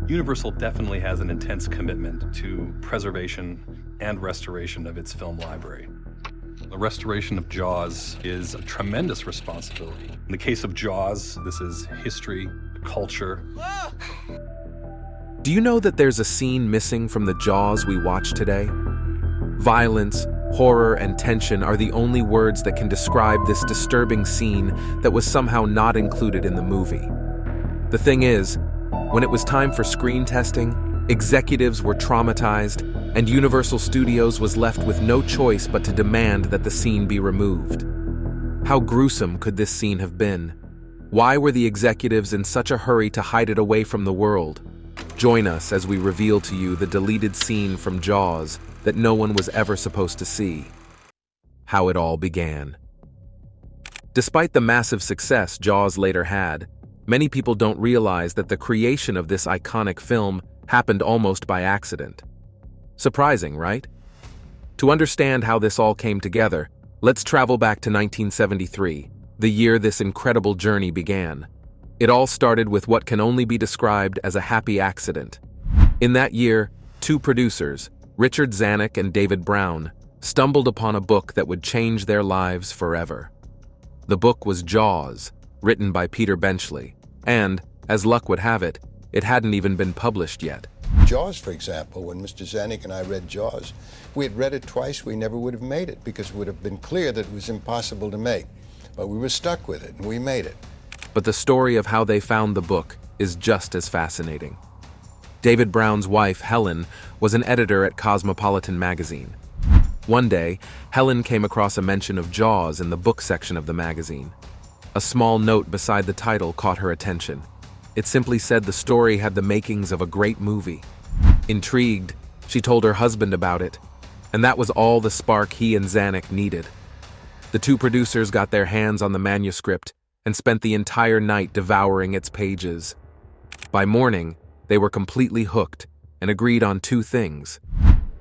Universal definitely has an intense commitment to preservation and restoration of its film library. The restoration of Jaws is a tremendous responsibility. In the case of Jaws, this is history, culture. Do you know that there's a scene missing from the Jaws we watch today? Violence, horror, and tension are the only words that can describe this disturbing scene that was somehow not included in the movie. The thing is, when it was time for screen testing, executives were traumatized, and Universal Studios was left with no choice but to demand that the scene be removed. How gruesome could this scene have been? Why were the executives in such a hurry to hide it away from the world? Join us as we reveal to you the deleted scene from Jaws that no one was ever supposed to see. How it all began. Despite the massive success Jaws later had, many people don't realize that the creation of this iconic film happened almost by accident. Surprising, right? To understand how this all came together, let's travel back to 1973, the year this incredible journey began. It all started with what can only be described as a happy accident. In that year, two producers, Richard Zanuck and David Brown, stumbled upon a book that would change their lives forever. The book was Jaws, written by Peter Benchley, and, as luck would have it, it hadn't even been published yet. Jaws, for example, when Mr. Zanuck and I read Jaws, if we had read it twice, we never would have made it because it would have been clear that it was impossible to make. But we were stuck with it, and we made it. But the story of how they found the book is just as fascinating. David Brown's wife, Helen, was an editor at Cosmopolitan magazine. One day, Helen came across a mention of Jaws in the book section of the magazine. A small note beside the title caught her attention. It simply said the story had the makings of a great movie. Intrigued, she told her husband about it, and that was all the spark he and Zanuck needed. The two producers got their hands on the manuscript and spent the entire night devouring its pages. By morning, they were completely hooked and agreed on two things.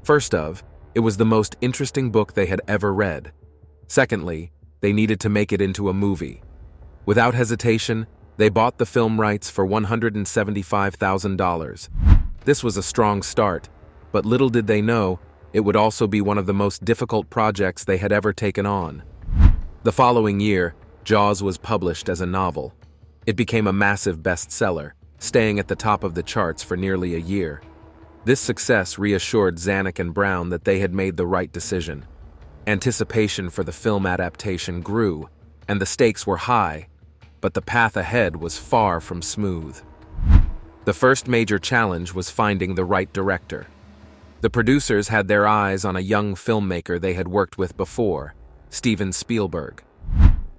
First of, it was the most interesting book they had ever read. Secondly, they needed to make it into a movie. Without hesitation, they bought the film rights for $175,000. This was a strong start, but little did they know, it would also be one of the most difficult projects they had ever taken on. The following year, Jaws was published as a novel. It became a massive bestseller, staying at the top of the charts for nearly a year. This success reassured Zanuck and Brown that they had made the right decision. Anticipation for the film adaptation grew, and the stakes were high, but the path ahead was far from smooth. The first major challenge was finding the right director. The producers had their eyes on a young filmmaker they had worked with before, Steven Spielberg.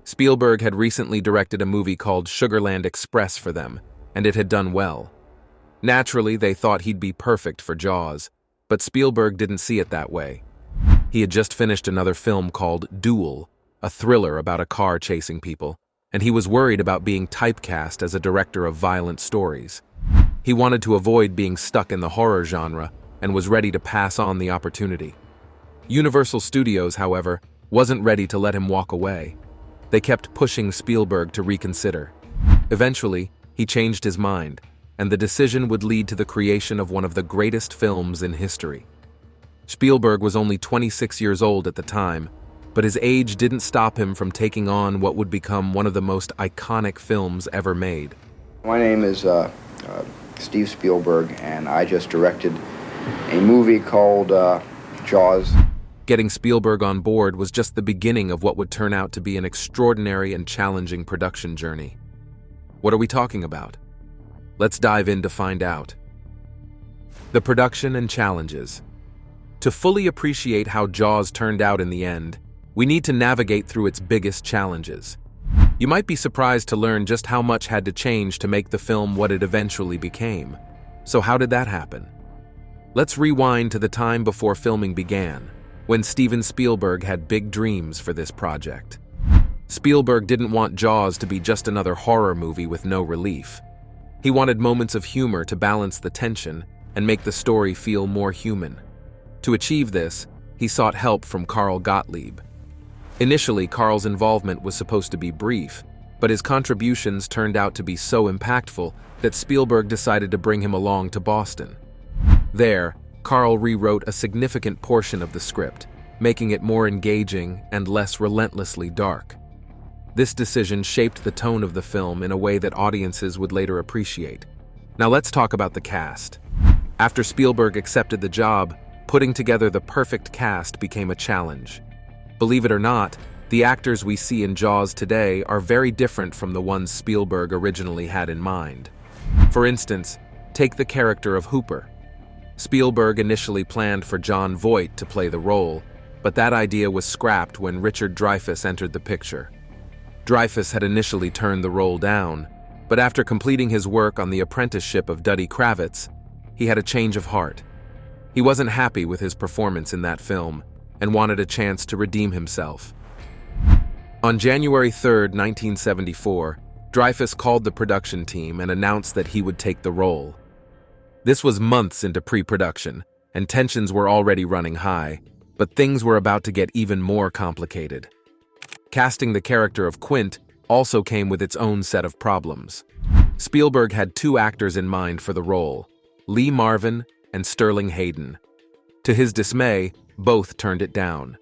Spielberg had recently directed a movie called Sugarland Express for them, and it had done well. Naturally, they thought he'd be perfect for Jaws, but Spielberg didn't see it that way. He had just finished another film called Duel, a thriller about a car chasing people, and he was worried about being typecast as a director of violent stories. He wanted to avoid being stuck in the horror genre and was ready to pass on the opportunity. Universal Studios, however, wasn't ready to let him walk away. They kept pushing Spielberg to reconsider. Eventually, he changed his mind, and the decision would lead to the creation of one of the greatest films in history. Spielberg was only 26 years old at the time, but his age didn't stop him from taking on what would become one of the most iconic films ever made. My name is Steve Spielberg, and I just directed a movie called Jaws. Getting Spielberg on board was just the beginning of what would turn out to be an extraordinary and challenging production journey. What are we talking about? Let's dive in to find out. The production and challenges. To fully appreciate how Jaws turned out in the end, we need to navigate through its biggest challenges. You might be surprised to learn just how much had to change to make the film what it eventually became. So how did that happen? Let's rewind to the time before filming began, when Steven Spielberg had big dreams for this project. Spielberg didn't want Jaws to be just another horror movie with no relief. He wanted moments of humor to balance the tension and make the story feel more human. To achieve this, he sought help from Carl Gottlieb. Initially, Carl's involvement was supposed to be brief, but his contributions turned out to be so impactful that Spielberg decided to bring him along to Boston. There, Carl rewrote a significant portion of the script, making it more engaging and less relentlessly dark. This decision shaped the tone of the film in a way that audiences would later appreciate. Now let's talk about the cast. After Spielberg accepted the job, putting together the perfect cast became a challenge. Believe it or not, the actors we see in Jaws today are very different from the ones Spielberg originally had in mind. For instance, take the character of Hooper. Spielberg initially planned for Jon Voight to play the role, but that idea was scrapped when Richard Dreyfuss entered the picture. Dreyfuss had initially turned the role down, but after completing his work on the apprenticeship of Duddy Kravitz, he had a change of heart. He wasn't happy with his performance in that film and wanted a chance to redeem himself. On January 3, 1974, Dreyfuss called the production team and announced that he would take the role. This was months into pre-production, and tensions were already running high, but things were about to get even more complicated. Casting the character of Quint also came with its own set of problems. Spielberg had two actors in mind for the role, Lee Marvin and Sterling Hayden. To his dismay, both turned it down.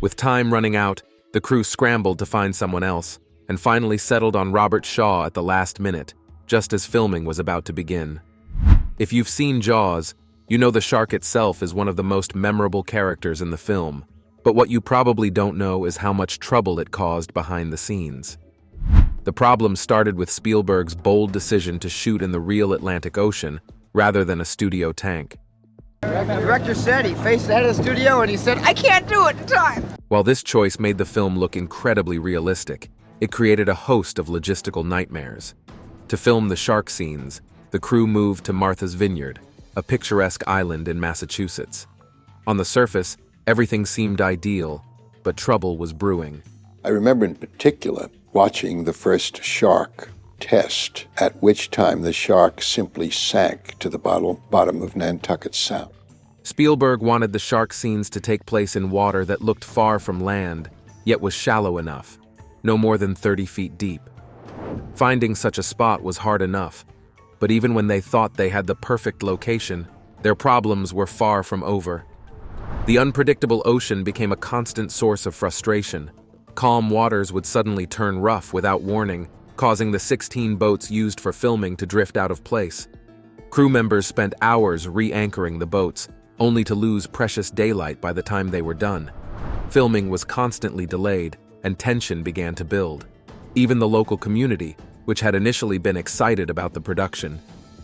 With time running out, the crew scrambled to find someone else, and finally settled on Robert Shaw at the last minute, just as filming was about to begin. If you've seen Jaws, you know the shark itself is one of the most memorable characters in the film, but what you probably don't know is how much trouble it caused behind the scenes. The problem started with Spielberg's bold decision to shoot in the real Atlantic Ocean rather than a studio tank. The director said he faced out of the studio and he said, "I can't do it in time." While this choice made the film look incredibly realistic, it created a host of logistical nightmares. To film the shark scenes, the crew moved to Martha's Vineyard, a picturesque island in Massachusetts. On the surface, everything seemed ideal, but trouble was brewing. I remember in particular watching the first shark test, at which time the shark simply sank to the bottom of Nantucket Sound. Spielberg wanted the shark scenes to take place in water that looked far from land, yet was shallow enough, no more than 30 feet deep. Finding such a spot was hard enough, but even when they thought they had the perfect location, their problems were far from over. The unpredictable ocean became a constant source of frustration. Calm waters would suddenly turn rough without warning, causing the 16 boats used for filming to drift out of place. Crew members spent hours re-anchoring the boats, only to lose precious daylight by the time they were done. Filming was constantly delayed, and tension began to build. Even the local community, which had initially been excited about the production,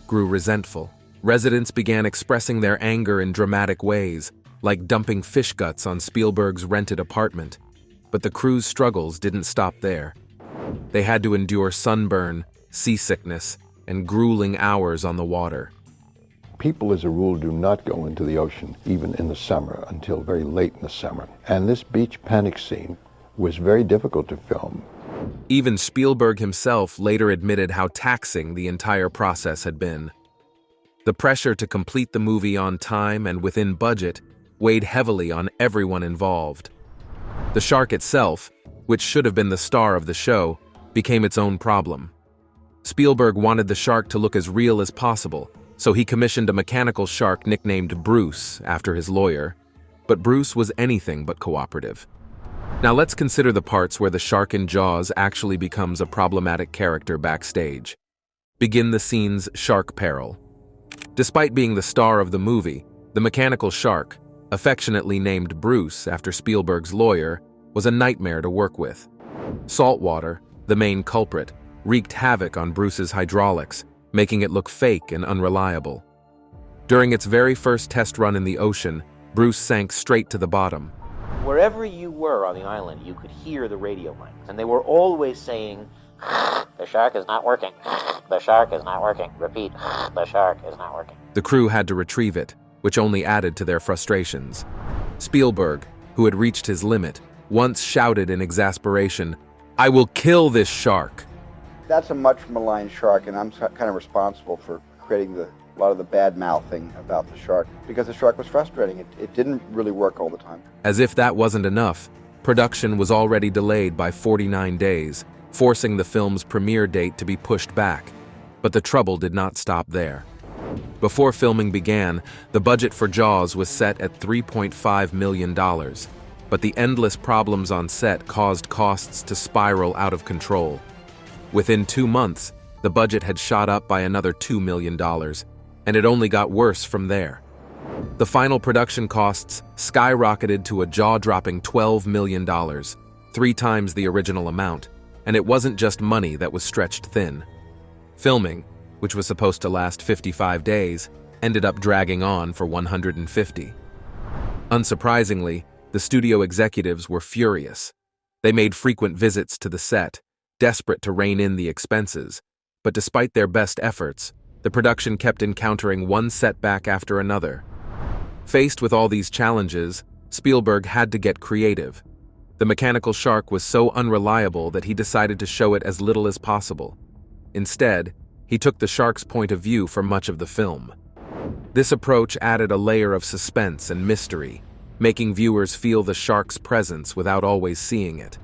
grew resentful. Residents began expressing their anger in dramatic ways, like dumping fish guts on Spielberg's rented apartment. But the crew's struggles didn't stop there. They had to endure sunburn, seasickness, and grueling hours on the water. People, as a rule, do not go into the ocean, even in the summer, until very late in the summer. And this beach panic scene was very difficult to film. Even Spielberg himself later admitted how taxing the entire process had been. The pressure to complete the movie on time and within budget weighed heavily on everyone involved. The shark itself, which should have been the star of the show, became its own problem. Spielberg wanted the shark to look as real as possible, so he commissioned a mechanical shark nicknamed Bruce after his lawyer, but Bruce was anything but cooperative. Now let's consider the parts where the shark in Jaws actually becomes a problematic character backstage. Begin the scene's shark peril. Despite being the star of the movie, the mechanical shark, affectionately named Bruce after Spielberg's lawyer, was a nightmare to work with. Saltwater, the main culprit, wreaked havoc on Bruce's hydraulics, making it look fake and unreliable. During its very first test run in the ocean, Bruce sank straight to the bottom. Wherever you were on the island, you could hear the radio lines, and they were always saying, "The shark is not working. The shark is not working. Repeat, the shark is not working." The crew had to retrieve it, which only added to their frustrations. Spielberg, who had reached his limit, once shouted in exasperation, "I will kill this shark!" That's a much maligned shark, and I'm kind of responsible for creating a lot of the bad mouthing about the shark, because the shark was frustrating. It didn't really work all the time. As if that wasn't enough, production was already delayed by 49 days, forcing the film's premiere date to be pushed back. But the trouble did not stop there. Before filming began, the budget for Jaws was set at $3.5 million, but the endless problems on set caused costs to spiral out of control. Within 2 months, the budget had shot up by another $2 million, and it only got worse from there. The final production costs skyrocketed to a jaw-dropping $12 million, 3 times the original amount, and it wasn't just money that was stretched thin. Filming, which was supposed to last 55 days, ended up dragging on for 150. Unsurprisingly, the studio executives were furious. They made frequent visits to the set, desperate to rein in the expenses, but despite their best efforts, the production kept encountering one setback after another. Faced with all these challenges, Spielberg had to get creative. The mechanical shark was so unreliable that he decided to show it as little as possible. Instead, he took the shark's point of view for much of the film. This approach added a layer of suspense and mystery, making viewers feel the shark's presence without always seeing it.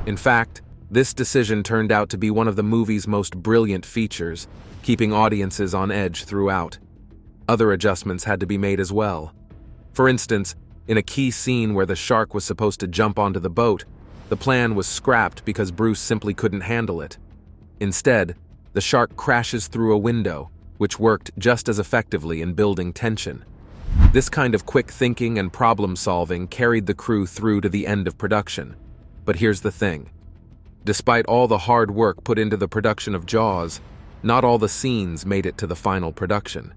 In fact, this decision turned out to be one of the movie's most brilliant features, keeping audiences on edge throughout. Other adjustments had to be made as well. For instance, in a key scene where the shark was supposed to jump onto the boat, the plan was scrapped because Bruce simply couldn't handle it. Instead, the shark crashes through a window, which worked just as effectively in building tension. This kind of quick thinking and problem-solving carried the crew through to the end of production. But here's the thing. Despite all the hard work put into the production of Jaws, not all the scenes made it to the final production.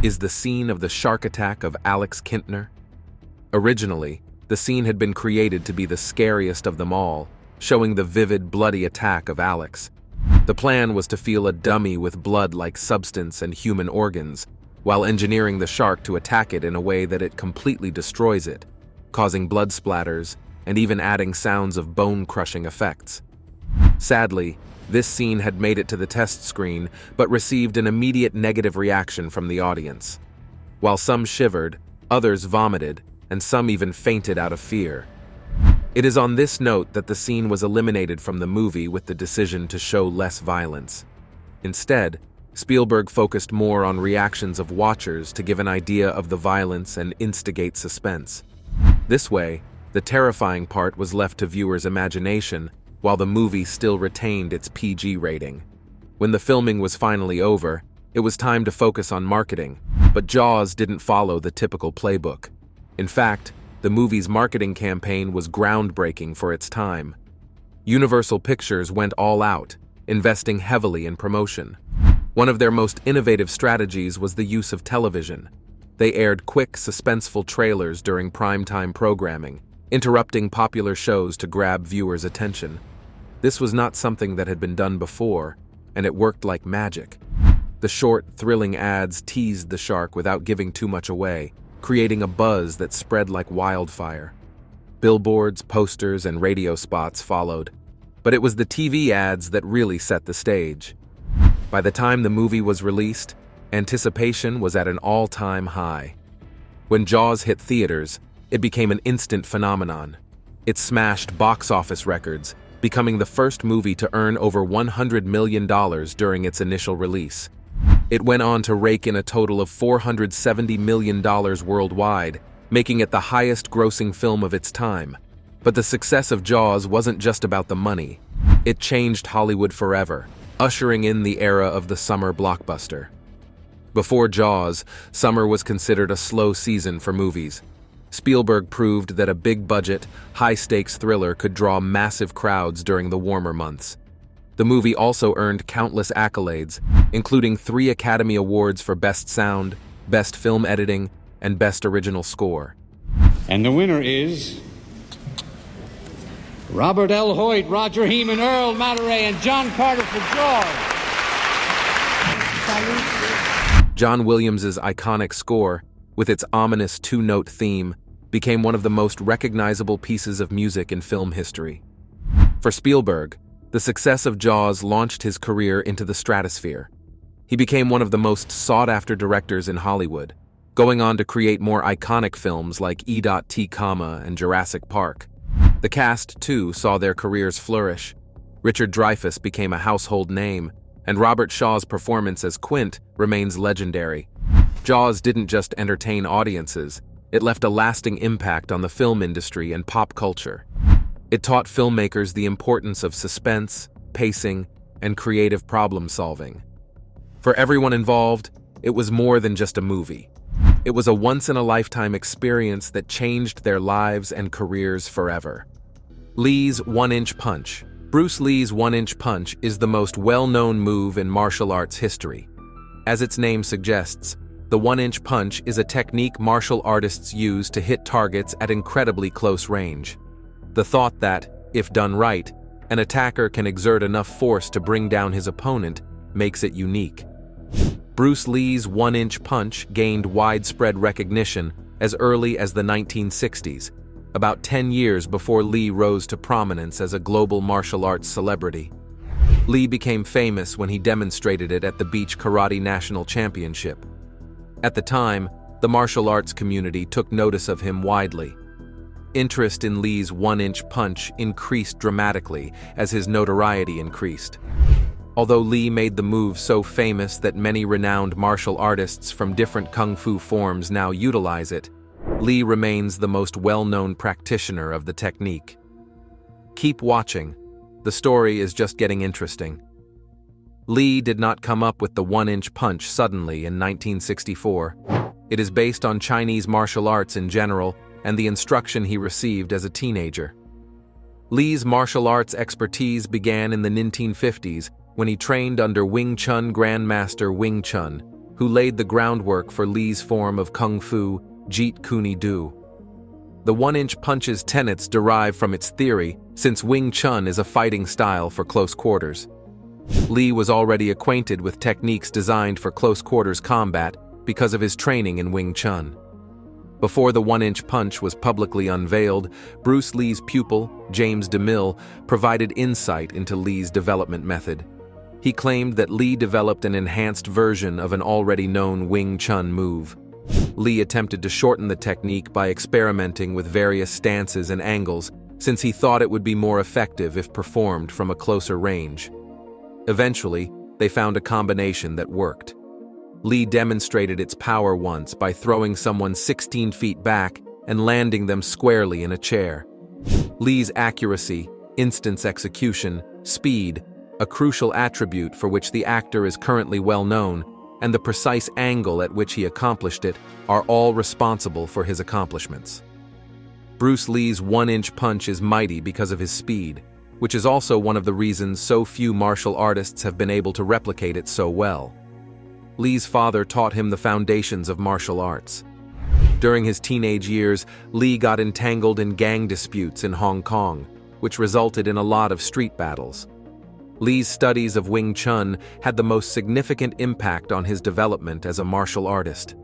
Is the scene of the shark attack of Alex Kintner? Originally, the scene had been created to be the scariest of them all, showing the vivid, bloody attack of Alex. The plan was to feel a dummy with blood-like substance and human organs, while engineering the shark to attack it in a way that it completely destroys it, causing blood splatters and even adding sounds of bone-crushing effects. Sadly, this scene had made it to the test screen, but received an immediate negative reaction from the audience. While some shivered, others vomited, and some even fainted out of fear. It is on this note that the scene was eliminated from the movie with the decision to show less violence. Instead, Spielberg focused more on reactions of watchers to give an idea of the violence and instigate suspense. This way, the terrifying part was left to viewers' imagination, while the movie still retained its PG rating. When the filming was finally over, it was time to focus on marketing, but Jaws didn't follow the typical playbook. In fact, the movie's marketing campaign was groundbreaking for its time. Universal Pictures went all out, investing heavily in promotion. One of their most innovative strategies was the use of television. They aired quick, suspenseful trailers during primetime programming, interrupting popular shows to grab viewers' attention. This was not something that had been done before, and it worked like magic. The short, thrilling ads teased the shark without giving too much away, creating a buzz that spread like wildfire. Billboards, posters, and radio spots followed, but it was the TV ads that really set the stage. By the time the movie was released, anticipation was at an all-time high. When Jaws hit theaters, it became an instant phenomenon. It smashed box office records, becoming the first movie to earn over $100 million during its initial release. It went on to rake in a total of $470 million worldwide, making it the highest-grossing film of its time. But the success of Jaws wasn't just about the money. It changed Hollywood forever, ushering in the era of the summer blockbuster. Before Jaws, summer was considered a slow season for movies. Spielberg proved that a big-budget, high-stakes thriller could draw massive crowds during the warmer months. The movie also earned countless accolades, including 3 Academy Awards for Best Sound, Best Film Editing, and Best Original Score. And the winner is Robert L. Hoyt, Roger Heeman, Earl Mataray, and John Carter for Jaws. John Williams's iconic score, with its ominous 2-note theme, became one of the most recognizable pieces of music in film history. For Spielberg, the success of Jaws launched his career into the stratosphere. He became one of the most sought-after directors in Hollywood, going on to create more iconic films like E.T., and Jurassic Park. The cast, too, saw their careers flourish. Richard Dreyfuss became a household name, and Robert Shaw's performance as Quint remains legendary. Jaws didn't just entertain audiences, it left a lasting impact on the film industry and pop culture. It taught filmmakers the importance of suspense, pacing, and creative problem-solving. For everyone involved, it was more than just a movie. It was a once-in-a-lifetime experience that changed their lives and careers forever. Lee's one-inch punch. Bruce Lee's one-inch punch is the most well-known move in martial arts history. As its name suggests, the one-inch punch is a technique martial artists use to hit targets at incredibly close range. The thought that, if done right, an attacker can exert enough force to bring down his opponent makes it unique. Bruce Lee's one-inch punch gained widespread recognition as early as the 1960s, about 10 years before Lee rose to prominence as a global martial arts celebrity. Lee became famous when he demonstrated it at the Beach Karate National Championship. At the time, the martial arts community took notice of him widely. Interest in Lee's one-inch punch increased dramatically as his notoriety increased. Although Lee made the move so famous that many renowned martial artists from different kung fu forms now utilize it, Lee remains the most well-known practitioner of the technique. Keep watching. The story is just getting interesting. Lee did not come up with the one-inch punch suddenly in 1964. It is based on Chinese martial arts in general and the instruction he received as a teenager. Lee's martial arts expertise began in the 1950s when he trained under Wing Chun Grandmaster Wing Chun, who laid the groundwork for Lee's form of kung fu, Jeet Kune Do. The one-inch punch's tenets derive from its theory, since Wing Chun is a fighting style for close quarters. Lee was already acquainted with techniques designed for close quarters combat because of his training in Wing Chun. Before the one-inch punch was publicly unveiled, Bruce Lee's pupil, James DeMille, provided insight into Lee's development method. He claimed that Lee developed an enhanced version of an already known Wing Chun move. Lee attempted to shorten the technique by experimenting with various stances and angles, since he thought it would be more effective if performed from a closer range. Eventually, they found a combination that worked. Lee demonstrated its power once by throwing someone 16 feet back and landing them squarely in a chair. Lee's accuracy, instant execution, speed, a crucial attribute for which the actor is currently well known, and the precise angle at which he accomplished it are all responsible for his accomplishments. Bruce Lee's one-inch punch is mighty because of his speed, which is also one of the reasons so few martial artists have been able to replicate it so well. Lee's father taught him the foundations of martial arts. During his teenage years, Lee got entangled in gang disputes in Hong Kong, which resulted in a lot of street battles. Lee's studies of Wing Chun had the most significant impact on his development as a martial artist.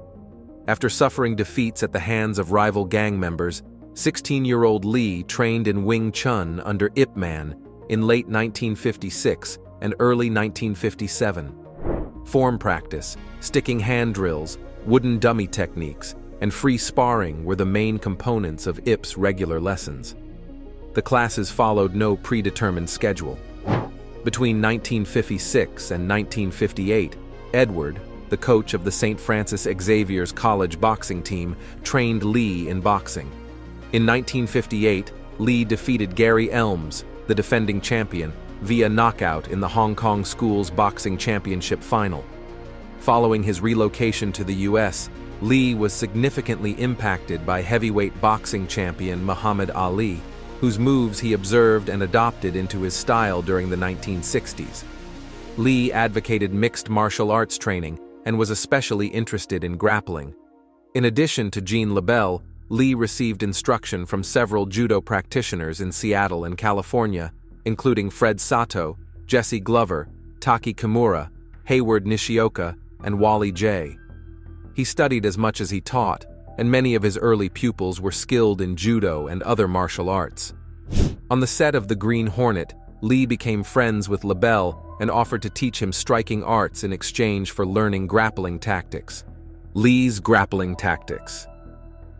After suffering defeats at the hands of rival gang members, 16-year-old Lee trained in Wing Chun under Ip Man in late 1956 and early 1957. Form practice, sticking hand drills, wooden dummy techniques, and free sparring were the main components of Ip's regular lessons. The classes followed no predetermined schedule. Between 1956 and 1958, Edward, the coach of the St. Francis Xavier's College boxing team, trained Lee in boxing. In 1958, Lee defeated Gary Elms, the defending champion, via knockout in the Hong Kong Schools Boxing Championship final. Following his relocation to the U.S., Lee was significantly impacted by heavyweight boxing champion Muhammad Ali, whose moves he observed and adopted into his style during the 1960s. Lee advocated mixed martial arts training and was especially interested in grappling. In addition to Jean LaBelle, Lee received instruction from several judo practitioners in Seattle and California, including Fred Sato, Jesse Glover, Taki Kimura, Hayward Nishioka, and Wally J. He studied as much as he taught, and many of his early pupils were skilled in judo and other martial arts. On the set of The Green Hornet, Lee became friends with LaBelle and offered to teach him striking arts in exchange for learning grappling tactics. Lee's grappling tactics.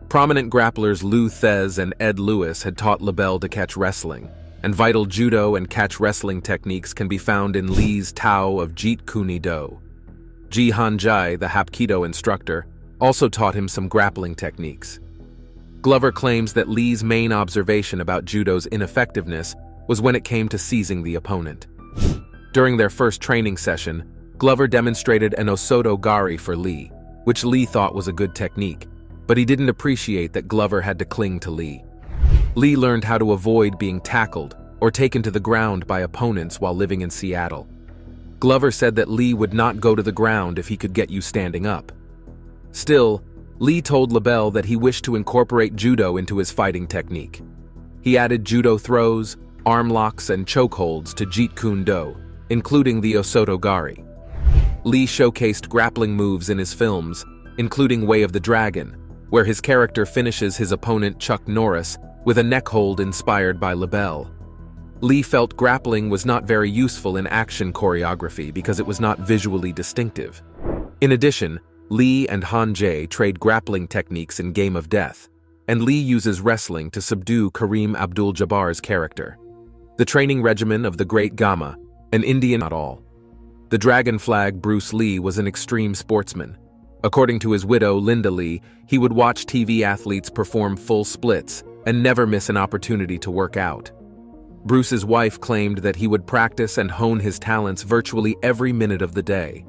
Prominent grapplers Lou Thez and Ed Lewis had taught LaBelle to catch wrestling. and vital judo and catch wrestling techniques can be found in Lee's Tao of Jeet Kune Do. Ji Han-jae, the Hapkido instructor, also taught him some grappling techniques. Glover claims that Lee's main observation about judo's ineffectiveness was when it came to seizing the opponent. During their first training session, Glover demonstrated an Osoto Gari for Lee, which Lee thought was a good technique, but he didn't appreciate that Glover had to cling to Lee. Lee learned how to avoid being tackled or taken to the ground by opponents while living in Seattle. Glover said that Lee would not go to the ground if he could get you standing up. Still, Lee told LaBelle that he wished to incorporate judo into his fighting technique. He added judo throws, arm locks, and chokeholds to Jeet Kune Do, including the Osoto Gari. Lee showcased grappling moves in his films, including Way of the Dragon, where his character finishes his opponent Chuck Norris with a neck hold inspired by LaBelle. Lee felt grappling was not very useful in action choreography because it was not visually distinctive. In addition, Lee and Han-jae trade grappling techniques in Game of Death, and Lee uses wrestling to subdue Kareem Abdul-Jabbar's character. The training regimen of the Great Gama, an Indian not all. The Dragon Flag Bruce Lee was an extreme sportsman. According to his widow, Linda Lee, he would watch TV athletes perform full splits and never miss an opportunity to work out. Bruce's wife claimed that he would practice and hone his talents virtually every minute of the day.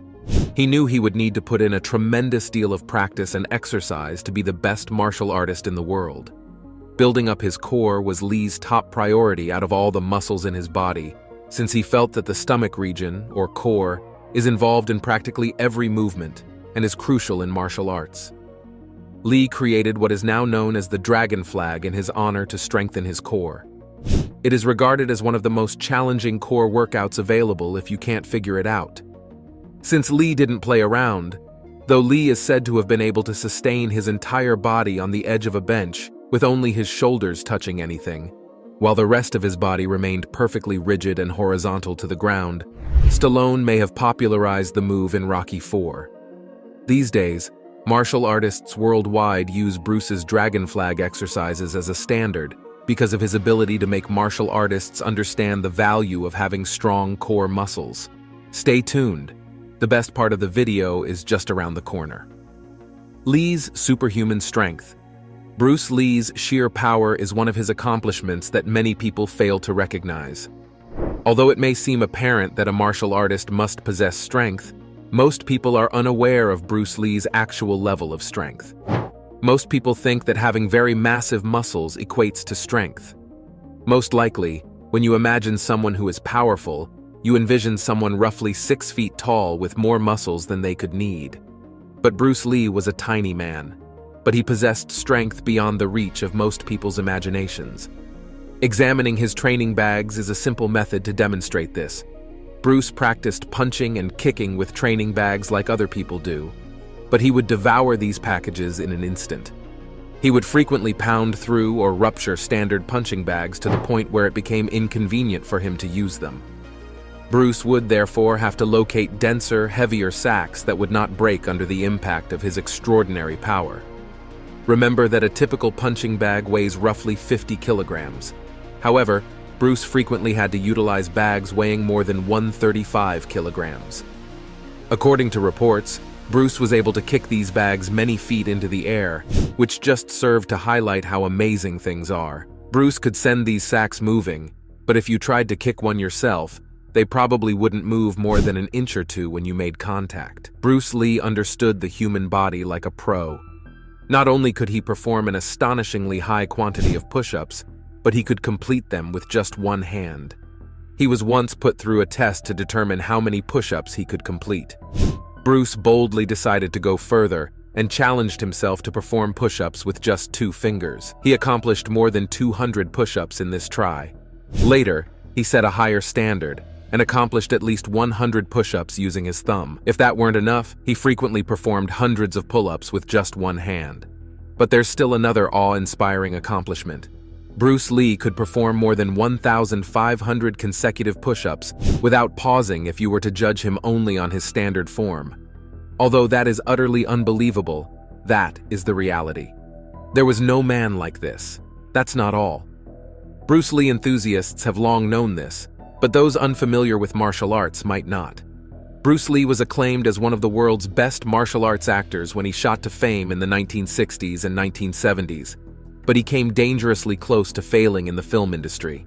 He knew he would need to put in a tremendous deal of practice and exercise to be the best martial artist in the world. Building up his core was Lee's top priority out of all the muscles in his body, since he felt that the stomach region, or core, is involved in practically every movement and is crucial in martial arts. Lee created what is now known as the Dragon Flag in his honor to strengthen his core. It is regarded as one of the most challenging core workouts available if you can't figure it out. Since Lee didn't play around, though Lee is said to have been able to sustain his entire body on the edge of a bench with only his shoulders touching anything, while the rest of his body remained perfectly rigid and horizontal to the ground, Stallone may have popularized the move in Rocky IV. These days, martial artists worldwide use Bruce's Dragon Flag exercises as a standard because of his ability to make martial artists understand the value of having strong core muscles. Stay tuned. The best part of the video is just around the corner. Lee's superhuman strength. Bruce Lee's sheer power is one of his accomplishments that many people fail to recognize. Although it may seem apparent that a martial artist must possess strength, most people are unaware of Bruce Lee's actual level of strength. Most people think that having very massive muscles equates to strength. Most likely, when you imagine someone who is powerful, you envision someone roughly 6 feet tall with more muscles than they could need. But Bruce Lee was a tiny man, but he possessed strength beyond the reach of most people's imaginations. Examining his training bags is a simple method to demonstrate this. Bruce practiced punching and kicking with training bags like other people do, but he would devour these packages in an instant. He would frequently pound through or rupture standard punching bags to the point where it became inconvenient for him to use them. Bruce would therefore have to locate denser, heavier sacks that would not break under the impact of his extraordinary power. Remember that a typical punching bag weighs roughly 50 kilograms. However, Bruce frequently had to utilize bags weighing more than 135 kilograms. According to reports, Bruce was able to kick these bags many feet into the air, which just served to highlight how amazing things are. Bruce could send these sacks moving, but if you tried to kick one yourself, they probably wouldn't move more than an inch or two when you made contact. Bruce Lee understood the human body like a pro. Not only could he perform an astonishingly high quantity of push-ups, but he could complete them with just one hand. He was once put through a test to determine how many push-ups he could complete. Bruce boldly decided to go further and challenged himself to perform push-ups with just 2 fingers. He accomplished more than 200 push-ups in this try. Later, he set a higher standard and accomplished at least 100 push-ups using his thumb. If that weren't enough, he frequently performed hundreds of pull-ups with just one hand. But there's still another awe-inspiring accomplishment. Bruce Lee could perform more than 1,500 consecutive push-ups without pausing if you were to judge him only on his standard form. Although that is utterly unbelievable, that is the reality. There was no man like this. That's not all. Bruce Lee enthusiasts have long known this, but those unfamiliar with martial arts might not. Bruce Lee was acclaimed as one of the world's best martial arts actors when he shot to fame in the 1960s and 1970s, but he came dangerously close to failing in the film industry.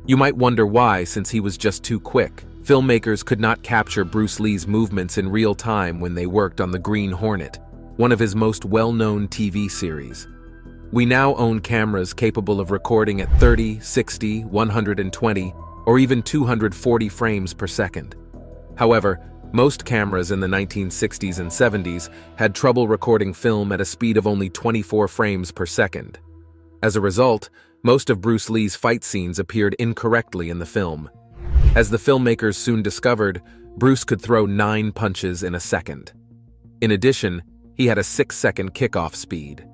You might wonder why, since he was just too quick. Filmmakers could not capture Bruce Lee's movements in real time when they worked on The Green Hornet, one of his most well-known TV series. We now own cameras capable of recording at 30, 60, 120, or even 240 frames per second. However, most cameras in the 1960s and 70s had trouble recording film at a speed of only 24 frames per second. As a result, most of Bruce Lee's fight scenes appeared incorrectly in the film. As the filmmakers soon discovered, Bruce could throw 9 punches in a second. In addition, he had a 6-second kickoff speed.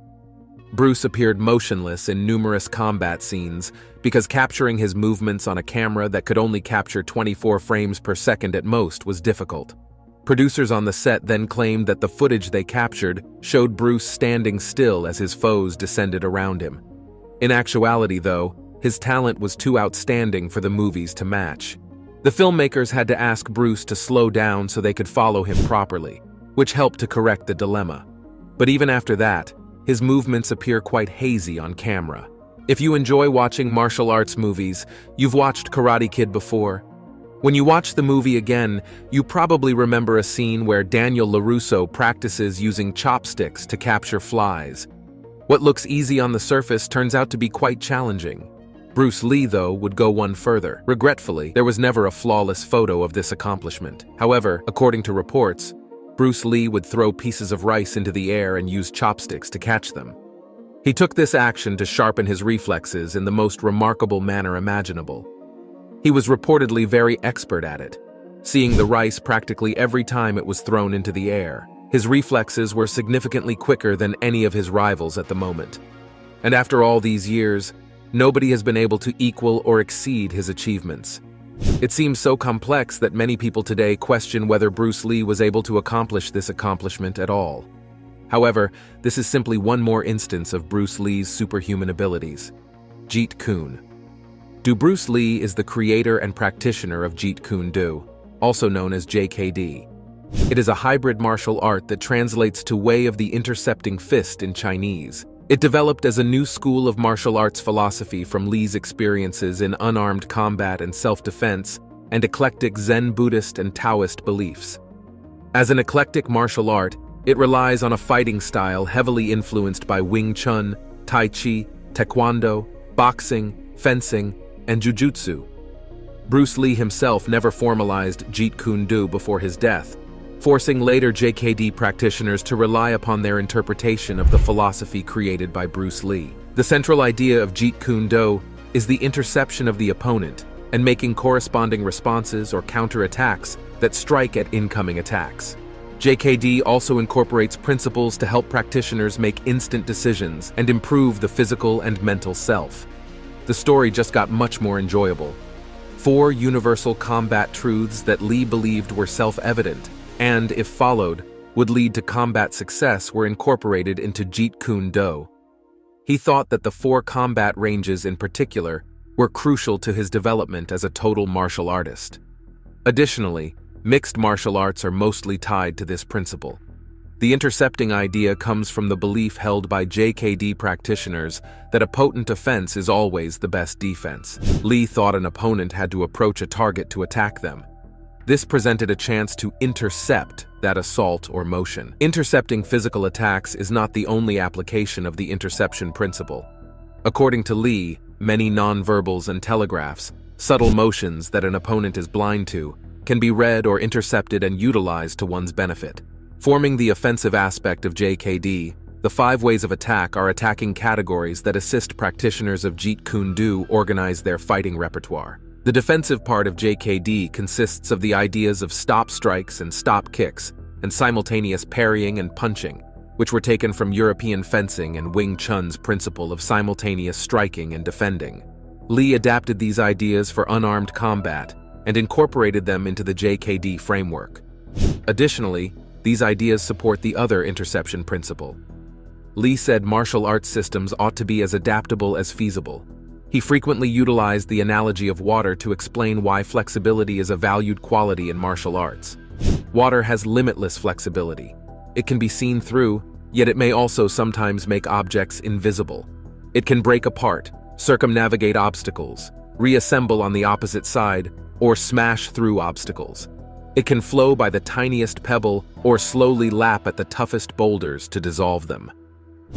Bruce appeared motionless in numerous combat scenes because capturing his movements on a camera that could only capture 24 frames per second at most was difficult. Producers on the set then claimed that the footage they captured showed Bruce standing still as his foes descended around him. In actuality, though, his talent was too outstanding for the movies to match. The filmmakers had to ask Bruce to slow down so they could follow him properly, which helped to correct the dilemma. But even after that, his movements appear quite hazy on camera. If you enjoy watching martial arts movies, you've watched Karate Kid before. When you watch the movie again, you probably remember a scene where Daniel LaRusso practices using chopsticks to capture flies. What looks easy on the surface turns out to be quite challenging. Bruce Lee, though, would go one further. Regretfully, there was never a flawless photo of this accomplishment. However, according to reports, Bruce Lee would throw pieces of rice into the air and use chopsticks to catch them. He took this action to sharpen his reflexes in the most remarkable manner imaginable. He was reportedly very expert at it, seeing the rice practically every time it was thrown into the air. His reflexes were significantly quicker than any of his rivals at the moment. And after all these years, nobody has been able to equal or exceed his achievements. It seems so complex that many people today question whether Bruce Lee was able to accomplish this accomplishment at all. However, this is simply one more instance of Bruce Lee's superhuman abilities. Jeet Kune Do. Bruce Lee is the creator and practitioner of Jeet Kune Do, also known as JKD. It is a hybrid martial art that translates to Way of the Intercepting Fist in Chinese. It developed as a new school of martial arts philosophy from Lee's experiences in unarmed combat and self-defense and eclectic Zen Buddhist and Taoist beliefs. As an eclectic martial art, it relies on a fighting style heavily influenced by Wing Chun, Tai Chi, Taekwondo, boxing, fencing, and Jiu-Jitsu. Bruce Lee himself never formalized Jeet Kune Do before his death, forcing later JKD practitioners to rely upon their interpretation of the philosophy created by Bruce Lee. The central idea of Jeet Kune Do is the interception of the opponent and making corresponding responses or counterattacks that strike at incoming attacks. JKD also incorporates principles to help practitioners make instant decisions and improve the physical and mental self. The story just got much more enjoyable. 4 universal combat truths that Lee believed were self-evident and, if followed, would lead to combat success were incorporated into Jeet Kune Do. He thought that the 4 combat ranges in particular were crucial to his development as a total martial artist. Additionally, mixed martial arts are mostly tied to this principle. The intercepting idea comes from the belief held by JKD practitioners that a potent offense is always the best defense. Lee thought an opponent had to approach a target to attack them. This presented a chance to intercept that assault or motion. Intercepting physical attacks is not the only application of the interception principle. According to Lee, many nonverbals and telegraphs, subtle motions that an opponent is blind to, can be read or intercepted and utilized to one's benefit. Forming the offensive aspect of JKD, the 5 ways of attack are attacking categories that assist practitioners of Jeet Kune Do organize their fighting repertoire. The defensive part of JKD consists of the ideas of stop strikes and stop kicks, and simultaneous parrying and punching, which were taken from European fencing and Wing Chun's principle of simultaneous striking and defending. Lee adapted these ideas for unarmed combat and incorporated them into the JKD framework. Additionally, these ideas support the other interception principle. Lee said martial arts systems ought to be as adaptable as feasible. He frequently utilized the analogy of water to explain why flexibility is a valued quality in martial arts. Water has limitless flexibility. It can be seen through, yet it may also sometimes make objects invisible. It can break apart, circumnavigate obstacles, reassemble on the opposite side, or smash through obstacles. It can flow by the tiniest pebble or slowly lap at the toughest boulders to dissolve them.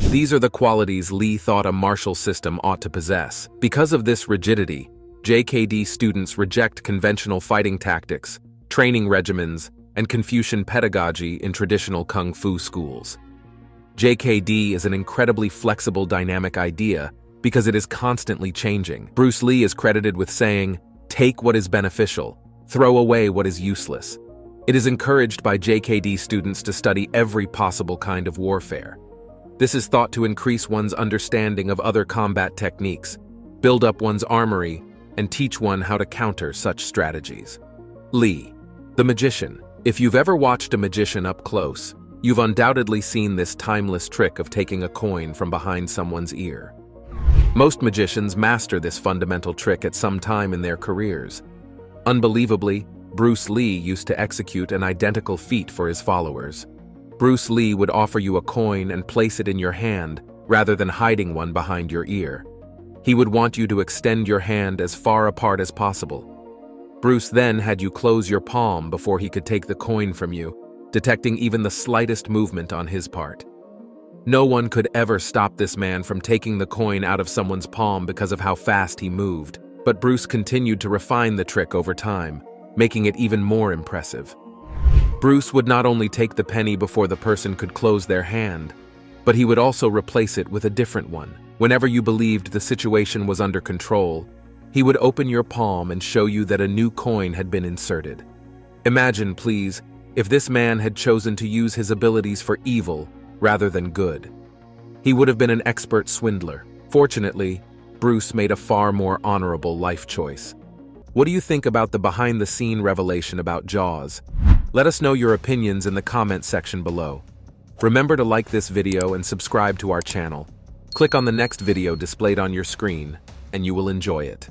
These are the qualities Lee thought a martial system ought to possess. Because of this rigidity, JKD students reject conventional fighting tactics, training regimens, and Confucian pedagogy in traditional kung fu schools. JKD is an incredibly flexible, dynamic idea because it is constantly changing. Bruce Lee is credited with saying, "Take what is beneficial, throw away what is useless." It is encouraged by JKD students to study every possible kind of warfare. This is thought to increase one's understanding of other combat techniques, build up one's armory, and teach one how to counter such strategies. Lee, the magician. If you've ever watched a magician up close, you've undoubtedly seen this timeless trick of taking a coin from behind someone's ear. Most magicians master this fundamental trick at some time in their careers. Unbelievably, Bruce Lee used to execute an identical feat for his followers. Bruce Lee would offer you a coin and place it in your hand rather than hiding one behind your ear. He would want you to extend your hand as far apart as possible. Bruce then had you close your palm before he could take the coin from you, detecting even the slightest movement on his part. No one could ever stop this man from taking the coin out of someone's palm because of how fast he moved, but Bruce continued to refine the trick over time, making it even more impressive. Bruce would not only take the penny before the person could close their hand, but he would also replace it with a different one. Whenever you believed the situation was under control, he would open your palm and show you that a new coin had been inserted. Imagine, please, if this man had chosen to use his abilities for evil rather than good. He would have been an expert swindler. Fortunately, Bruce made a far more honorable life choice. What do you think about the behind-the-scene revelation about Jaws? Let us know your opinions in the comment section below. Remember to like this video and subscribe to our channel. Click on the next video displayed on your screen, and you will enjoy it.